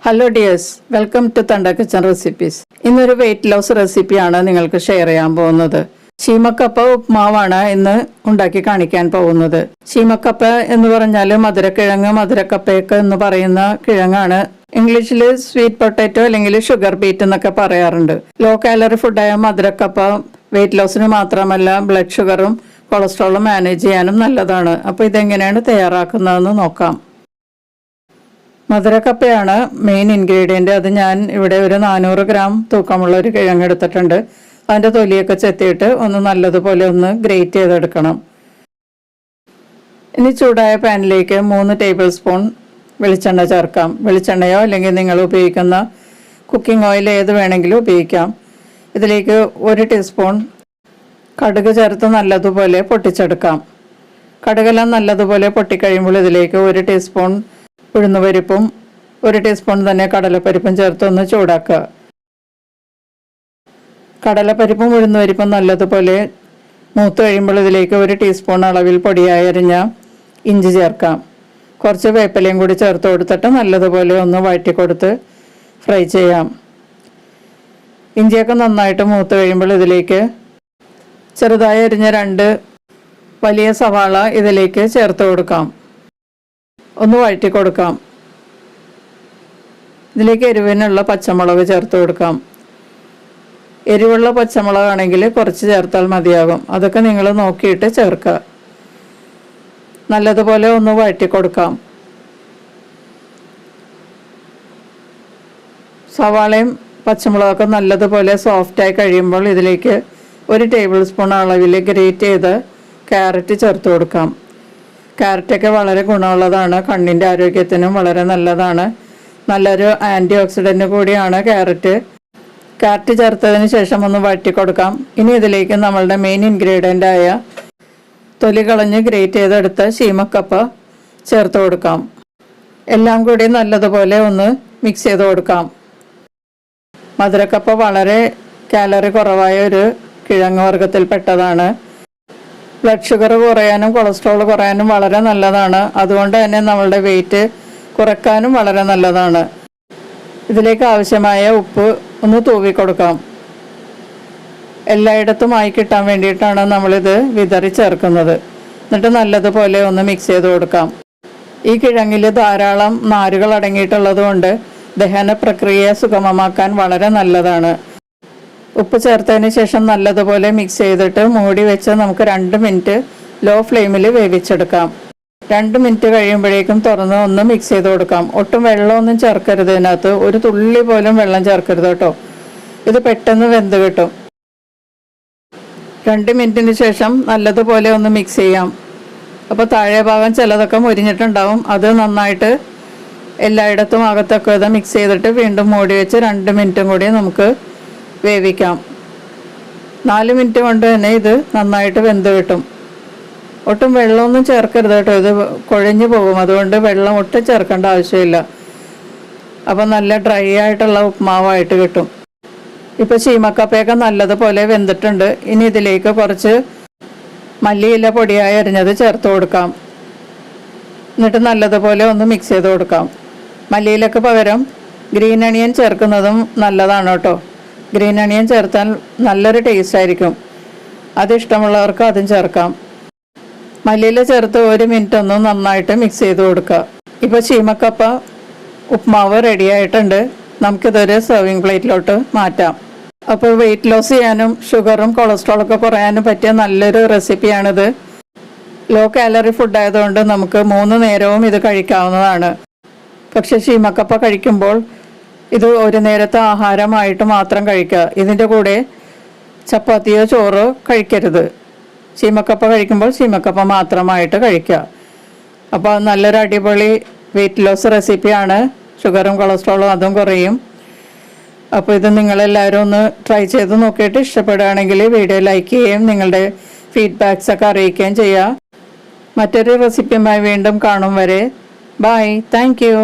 Hello dears, welcome to തണ്ട kitchen recipes. ഇന്നൊരു weight loss റെസിപ്പിയാണ് നിങ്ങൾക്ക് ഷെയർ ചെയ്യാൻ പോകുന്നത്. ശീമക്കപ്പ ഉപ്മാവാണ് ഇന്ന് ഉണ്ടാക്കി കാണിക്കാൻ പോകുന്നത്. ശീമക്കപ്പ എന്ന് പറഞ്ഞാൽ മധുരക്കിഴങ്ങ്, മധുരക്കപ്പയൊക്കെ എന്ന് പറയുന്ന കിഴങ്ങാണ്. ഇംഗ്ലീഷിൽ സ്വീറ്റ് പൊട്ടാറ്റോ അല്ലെങ്കിൽ ഷുഗർ ബീറ്റ് എന്നൊക്കെ പറയാറുണ്ട്. ലോ കാലറി ഫുഡായ മധുരക്കപ്പ വെയിറ്റ് ലോസിന് മാത്രമല്ല ബ്ലഡ് ഷുഗറും കൊളസ്ട്രോളും മാനേജ് ചെയ്യാനും നല്ലതാണ്. അപ്പോൾ ഇതെങ്ങനെയാണ് തയ്യാറാക്കുന്നതെന്ന് നോക്കാം. മധുരക്കപ്പയാണ് മെയിൻ ഇൻഗ്രീഡിയൻറ്റ്. അത് ഞാൻ ഇവിടെ ഒരു 400 ഗ്രാം തൂക്കമുള്ള ഒരു കിഴങ്ങ് എടുത്തിട്ടുണ്ട്. അതിൻ്റെ തൊലിയൊക്കെ ചെത്തിയിട്ട് ഒന്ന് നല്ലതുപോലെ ഒന്ന് ഗ്രേറ്റ് ചെയ്തെടുക്കണം. ഇനി ചൂടായ പാനിലേക്ക് 3 ടേബിൾ സ്പൂൺ വെളിച്ചെണ്ണ ചേർക്കാം. വെളിച്ചെണ്ണയോ അല്ലെങ്കിൽ നിങ്ങൾ ഉപയോഗിക്കുന്ന കുക്കിംഗ് ഓയിൽ ഏത് വേണമെങ്കിലും ഉപയോഗിക്കാം. ഇതിലേക്ക് 1 ടീസ്പൂൺ കടുക് ചേർത്ത് നല്ലതുപോലെ പൊട്ടിച്ചെടുക്കാം. കടുകെല്ലാം നല്ലതുപോലെ പൊട്ടിക്കഴിയുമ്പോൾ ഇതിലേക്ക് 1 ടീസ്പൂൺ ഉഴുന്നുപരിപ്പും 1 ടീസ്പൂൺ തന്നെ കടലപ്പരിപ്പും ചേർത്ത് ഒന്ന് ചൂടാക്കുക. കടലപ്പരിപ്പും ഉഴുന്നുപരിപ്പും നല്ലതുപോലെ മൂത്ത് കഴിയുമ്പോൾ ഇതിലേക്ക് 1 ടീസ്പൂൺ അളവിൽ പൊടിയായി അരിഞ്ഞ ഇഞ്ചി ചേർക്കാം. കുറച്ച് വേപ്പിലയും കൂടി ചേർത്ത് കൊടുത്തിട്ട് നല്ലതുപോലെ ഒന്ന് വഴറ്റിക്കൊടുത്ത് ഫ്രൈ ചെയ്യാം. ഇഞ്ചിയൊക്കെ നന്നായിട്ട് മൂത്ത് കഴിയുമ്പോൾ ഇതിലേക്ക് ചെറുതായി അരിഞ്ഞ 2 വലിയ സവാള ഇതിലേക്ക് ചേർത്ത് കൊടുക്കാം. ഒന്ന് വഴറ്റി കൊടുക്കാം. ഇതിലേക്ക് എരിവിനുള്ള പച്ചമുളക് ചേർത്ത് കൊടുക്കാം. എരിവുള്ള പച്ചമുളകാണെങ്കിൽ കുറച്ച് ചേർത്താൽ മതിയാകും. അതൊക്കെ നിങ്ങൾ നോക്കിയിട്ട് ചേർക്കുക. നല്ലതുപോലെ ഒന്ന് വഴറ്റി കൊടുക്കാം. സവാളയും പച്ചമുളകൊക്കെ നല്ലതുപോലെ സോഫ്റ്റായി കഴിയുമ്പോൾ ഇതിലേക്ക് 1 ടേബിൾ സ്പൂൺ അളവിൽ ഗ്രേറ്റ് ചെയ്ത് ക്യാരറ്റ് ചേർത്ത് കൊടുക്കാം. ക്യാരറ്റൊക്കെ വളരെ ഗുണമുള്ളതാണ്, കണ്ണിൻ്റെ ആരോഗ്യത്തിനും വളരെ നല്ലതാണ്. നല്ലൊരു ആൻറ്റി ഓക്സിഡൻറ്റ് കൂടിയാണ് ക്യാരറ്റ്. ക്യാരറ്റ് ചേർത്തതിന് ശേഷം ഒന്ന് വഴറ്റി കൊടുക്കാം. ഇനി ഇതിലേക്ക് നമ്മളുടെ മെയിൻ ഇൻഗ്രീഡിയൻ്റായ തൊലി കളഞ്ഞ് ഗ്രേറ്റ് ചെയ്തെടുത്ത ശീമക്കപ്പ ചേർത്ത് കൊടുക്കാം. എല്ലാം കൂടി നല്ലതുപോലെ ഒന്ന് മിക്സ് ചെയ്ത് കൊടുക്കാം. മധുരക്കപ്പ വളരെ കാലറി കുറവായ ഒരു കിഴങ്ങ് വർഗത്തിൽപ്പെട്ടതാണ്. ബ്ലഡ് ഷുഗർ കുറയാനും കൊളസ്ട്രോൾ കുറയാനും വളരെ നല്ലതാണ്. അതുകൊണ്ട് തന്നെ നമ്മളുടെ വെയിറ്റ് കുറയ്ക്കാനും വളരെ നല്ലതാണ്. ഇതിലേക്ക് ആവശ്യമായ ഉപ്പ് ഒന്ന് തൂവി കൊടുക്കാം. എല്ലായിടത്തുമായി കിട്ടാൻ വേണ്ടിയിട്ടാണ് നമ്മളിത് വിതറി ചേർക്കുന്നത്. എന്നിട്ട് നല്ലതുപോലെ ഒന്ന് മിക്സ് ചെയ്ത് കൊടുക്കാം. ഈ കിഴങ്ങിൽ ധാരാളം നാരുകൾ അടങ്ങിയിട്ടുള്ളത് കൊണ്ട് ദഹന പ്രക്രിയയെ സുഗമമാക്കാൻ വളരെ നല്ലതാണ്. ഉപ്പ് ചേർത്തതിന് ശേഷം നല്ലതുപോലെ മിക്സ് ചെയ്തിട്ട് മൂടി വെച്ച് നമുക്ക് 2 മിനിറ്റ് ലോ ഫ്ലെയിമിൽ വേവിച്ചെടുക്കാം. 2 മിനിറ്റ് കഴിയുമ്പോഴേക്കും തുറന്ന് ഒന്ന് മിക്സ് ചെയ്ത് കൊടുക്കാം. ഒട്ടും വെള്ളമൊന്നും ചേർക്കരുത്. ഇതിനകത്ത് ഒരു തുള്ളി പോലും വെള്ളം ചേർക്കരുത് കേട്ടോ. ഇത് പെട്ടെന്ന് വെന്ത് കിട്ടും. 2 മിനിറ്റിന് ശേഷം നല്ലതുപോലെ ഒന്ന് മിക്സ് ചെയ്യാം. അപ്പോൾ താഴെ ഭാഗം ചിലതൊക്കെ മുരിഞ്ഞിട്ടുണ്ടാവും. അത് നന്നായിട്ട് എല്ലായിടത്തും അകത്തൊക്കെ ഇത് മിക്സ് ചെയ്തിട്ട് വീണ്ടും മൂടി വെച്ച് 2 മിനിറ്റും കൂടി നമുക്ക് വേവിക്കാം. 4 മിനിറ്റ് കൊണ്ട് തന്നെ ഇത് നന്നായിട്ട് വെന്ത് കിട്ടും. ഒട്ടും വെള്ളമൊന്നും ചേർക്കരുത് കേട്ടോ, ഇത് കുഴഞ്ഞു പോകും. അതുകൊണ്ട് വെള്ളം ഒട്ടും ചേർക്കേണ്ട ആവശ്യമില്ല. അപ്പം നല്ല ഡ്രൈ ആയിട്ടുള്ള ഉപ്മാവായിട്ട് കിട്ടും. ഇപ്പോൾ ശീമക്കപ്പയൊക്കെ നല്ലതുപോലെ വെന്തിട്ടുണ്ട്. ഇനി ഇതിലേക്ക് കുറച്ച് മല്ലിയില പൊടിയായി അരിഞ്ഞത് ചേർത്ത് കൊടുക്കാം. എന്നിട്ട് നല്ലതുപോലെ ഒന്ന് മിക്സ് ചെയ്ത് കൊടുക്കാം. മല്ലിയിലക്ക് പകരം ഗ്രീൻ അണിയൻ ചേർക്കുന്നതും നല്ലതാണ് കേട്ടോ. ഗ്രീൻ അണിയൻ ചേർത്താൽ നല്ലൊരു ടേസ്റ്റ് ആയിരിക്കും. അതിഷ്ടമുള്ളവർക്ക് അതും ചേർക്കാം. മല്ലിയില ചേർത്ത് 1 മിനിറ്റ് ഒന്ന് നന്നായിട്ട് മിക്സ് ചെയ്ത് കൊടുക്കുക. ഇപ്പോൾ ശീമക്കപ്പ ഉപ്മാവ് റെഡി ആയിട്ടുണ്ട്. നമുക്കിതൊരു സെർവിങ് പ്ലേറ്റിലോട്ട് മാറ്റാം. അപ്പോൾ വെയിറ്റ് ലോസ് ചെയ്യാനും ഷുഗറും കൊളസ്ട്രോളൊക്കെ കുറയാനും പറ്റിയ നല്ലൊരു റെസിപ്പിയാണിത്. ലോ കാലറി ഫുഡ് ആയതുകൊണ്ട് നമുക്ക് 3 നേരവും ഇത് കഴിക്കാവുന്നതാണ്. പക്ഷേ ശീമക്കപ്പ കഴിക്കുമ്പോൾ ഇത് ഒരു നേരത്തെ ആഹാരമായിട്ട് മാത്രം കഴിക്കുക. ഇതിൻ്റെ കൂടെ ചപ്പാത്തിയോ ചോറോ കഴിക്കരുത്. ശീമക്കപ്പ കഴിക്കുമ്പോൾ ശീമക്കപ്പ മാത്രമായിട്ട് കഴിക്കുക. അപ്പോൾ നല്ലൊരു അടിപൊളി വെയിറ്റ് ലോസ് റെസിപ്പിയാണ്. ഷുഗറും കൊളസ്ട്രോളും അതും കുറയും. അപ്പോൾ ഇത് നിങ്ങളെല്ലാവരും ഒന്ന് ട്രൈ ചെയ്ത് നോക്കിയിട്ട് ഇഷ്ടപ്പെടുകയാണെങ്കിൽ വീഡിയോ ലൈക്ക് ചെയ്യുകയും നിങ്ങളുടെ ഫീഡ്ബാക്സൊക്കെ അറിയിക്കുകയും ചെയ്യുക. മറ്റൊരു റെസിപ്പിയുമായി വീണ്ടും കാണും വരെ ബൈ. Thank you.